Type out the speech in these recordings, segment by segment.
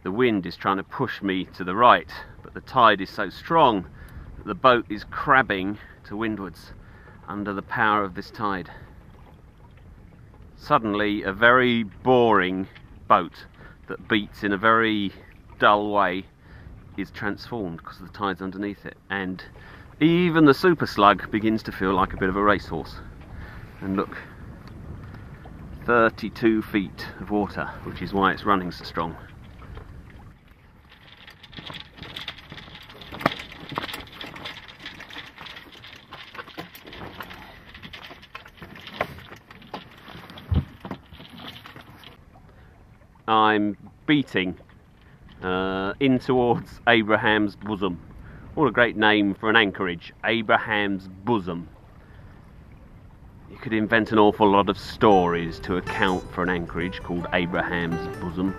The wind is trying to push me to the right, but the tide is so strong that the boat is crabbing to windwards under the power of this tide. Suddenly, a very boring boat that beats in a very dull way is transformed because the tide's underneath it, and even the super slug begins to feel like a bit of a racehorse. And look, 32 feet of water, which is why it's running so strong. I'm beating in towards Abraham's Bosom. What a great name for an anchorage, Abraham's Bosom. You could invent an awful lot of stories to account for an anchorage called Abraham's Bosom.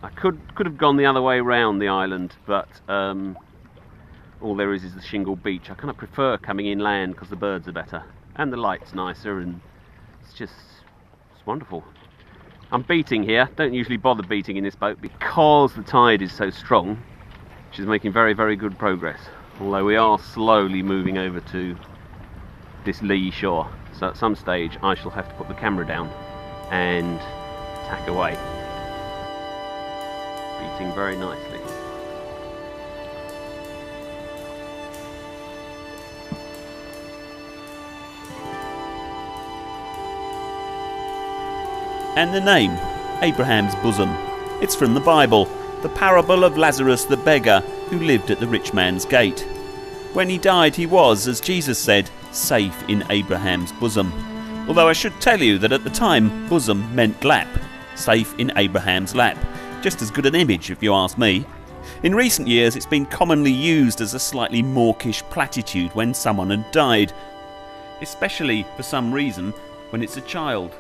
I could have gone the other way around the island, but all there is the shingle beach. I kind of prefer coming inland because the birds are better and the light's nicer, and it's wonderful. I'm beating here. Don't usually bother beating in this boat because the tide is so strong, which is making very, very good progress. Although we are slowly moving over to this lee shore, so at some stage I shall have to put the camera down and tack away. Beating very nicely. And the name, Abraham's Bosom. It's from the Bible, the parable of Lazarus the beggar who lived at the rich man's gate. When he died, he was, as Jesus said, safe in Abraham's bosom. Although I should tell you that at the time, bosom meant lap, safe in Abraham's lap. Just as good an image, if you ask me. In recent years, it's been commonly used as a slightly mawkish platitude when someone had died, especially for some reason when it's a child.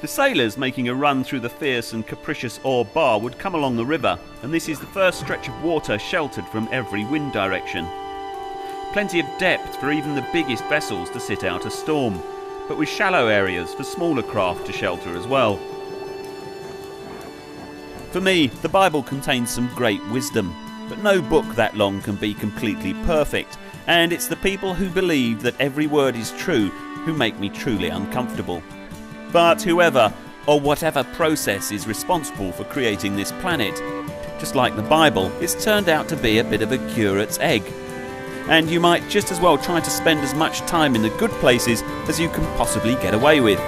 The sailors making a run through the fierce and capricious Ore Bar would come along the river, and this is the first stretch of water sheltered from every wind direction. Plenty of depth for even the biggest vessels to sit out a storm, but with shallow areas for smaller craft to shelter as well. For me, the Bible contains some great wisdom, but no book that long can be completely perfect, And it's the people who believe that every word is true who make me truly uncomfortable. But whoever or whatever process is responsible for creating this planet, just like the Bible, it's turned out to be a bit of a curate's egg. And you might just as well try to spend as much time in the good places as you can possibly get away with.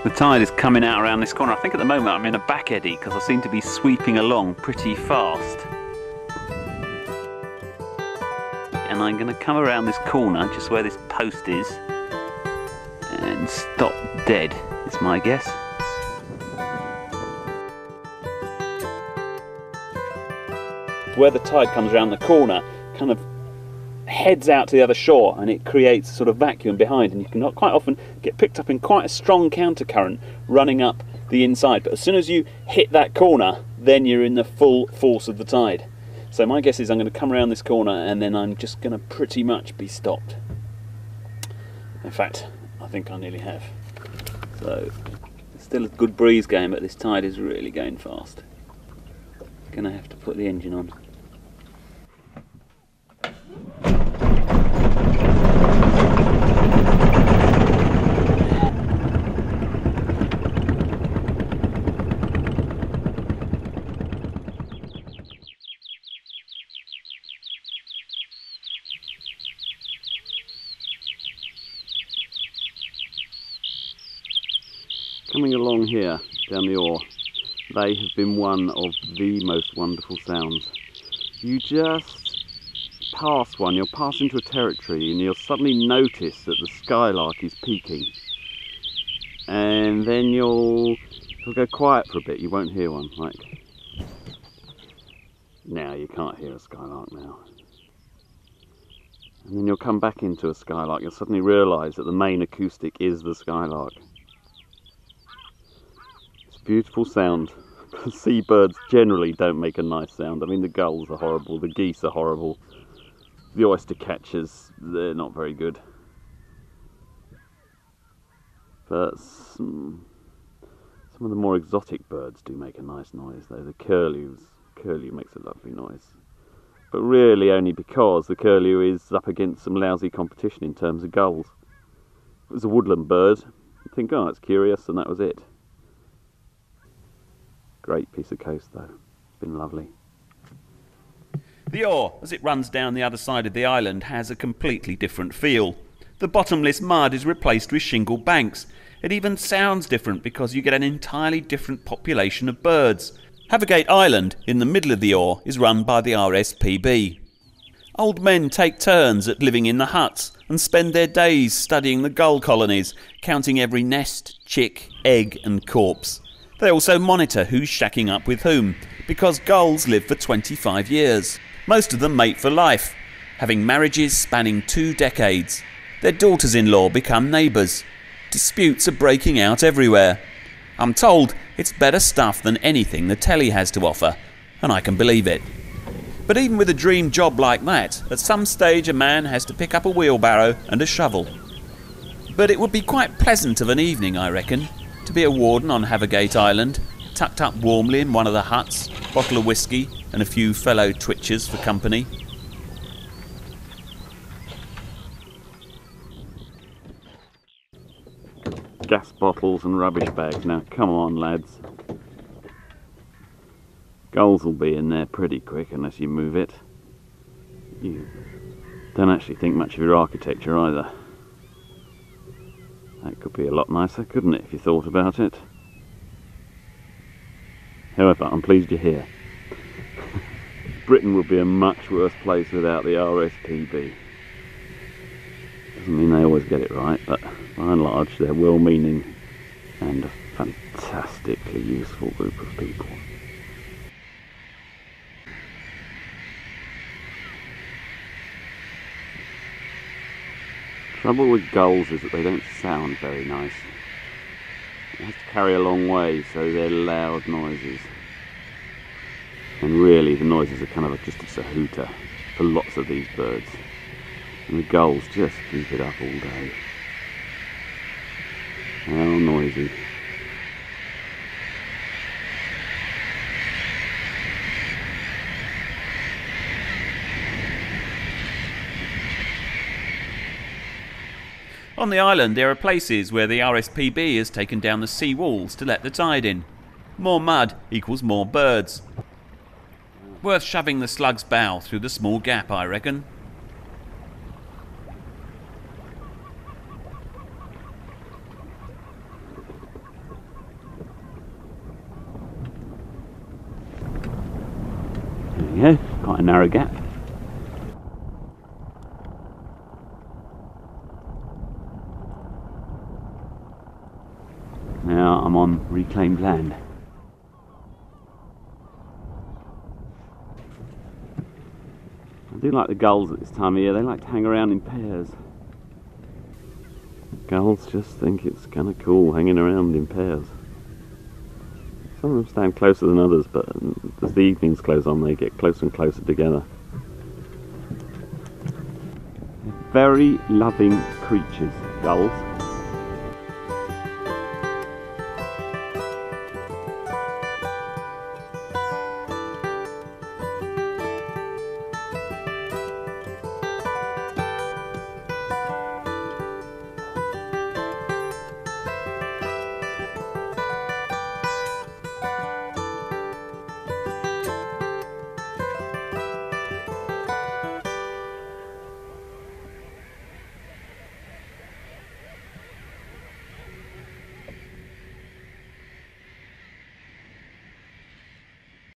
The tide is coming out around this corner. I think at the moment I'm in a back eddy because I seem to be sweeping along pretty fast. And I'm going to come around this corner, just where this post is, and stop dead, is my guess. Where the tide comes around the corner, kind of heads out to the other shore, and it creates a sort of vacuum behind, and you can quite often get picked up in quite a strong countercurrent running up the inside. But as soon as you hit that corner, then you're in the full force of the tide. So my guess is I'm going to come around this corner and then I'm just going to pretty much be stopped. In fact, I think I nearly have. So there's still a good breeze going, but this tide is really going fast. Going to have to put the engine on. Coming along here, down the Ore, they have been one of the most wonderful sounds. You just pass one, you'll pass into a territory and you'll suddenly notice that the skylark is peaking. And then it'll go quiet for a bit, you won't hear one. Like, now you can't hear a skylark now. And then you'll come back into a skylark, you'll suddenly realise that the main acoustic is the skylark. Beautiful sound. Seabirds generally don't make a nice sound. I mean, the gulls are horrible, the geese are horrible, the oyster catchers, they're not very good. But some of the more exotic birds do make a nice noise though. The curlew makes a lovely noise. But really only because the curlew is up against some lousy competition in terms of gulls. If it was a woodland bird, you'd think, oh, it's curious, and that was it. Great piece of coast though, been lovely. The Ore, as it runs down the other side of the island, has a completely different feel. The bottomless mud is replaced with shingle banks. It even sounds different because you get an entirely different population of birds. Havergate Island, in the middle of the Ore, is run by the RSPB. Old men take turns at living in the huts and spend their days studying the gull colonies, counting every nest, chick, egg and corpse. They also monitor who's shacking up with whom, because gulls live for 25 years. Most of them mate for life, having marriages spanning 2 decades. Their daughters-in-law become neighbours. Disputes are breaking out everywhere. I'm told it's better stuff than anything the telly has to offer, and I can believe it. But even with a dream job like that, at some stage a man has to pick up a wheelbarrow and a shovel. But it would be quite pleasant of an evening, I reckon, to be a warden on Havergate Island, tucked up warmly in one of the huts, bottle of whiskey and a few fellow twitchers for company. Gas bottles and rubbish bags. Now come on lads. Gulls will be in there pretty quick unless you move it. You don't actually think much of your architecture either. That could be a lot nicer, couldn't it, if you thought about it? However, I'm pleased you're here. Britain would be a much worse place without the RSPB. Doesn't mean they always always get it right, but by and large they're well-meaning and a fantastically useful group of people. Trouble with gulls is that they don't sound very nice. They have to carry a long way, so they're loud noises. And really the noises are kind of just a hooter for lots of these birds. And the gulls just keep it up all day. How noisy. On the island there are places where the RSPB has taken down the sea walls to let the tide in. More mud equals more birds. Worth shoving the slug's bow through the small gap, I reckon. There we go, quite a narrow gap. Now I'm on reclaimed land. I do like the gulls at this time of year. They like to hang around in pairs. Gulls just think it's kind of cool hanging around in pairs. Some of them stand closer than others, but as the evenings close on they get closer and closer together. They're very loving creatures, gulls.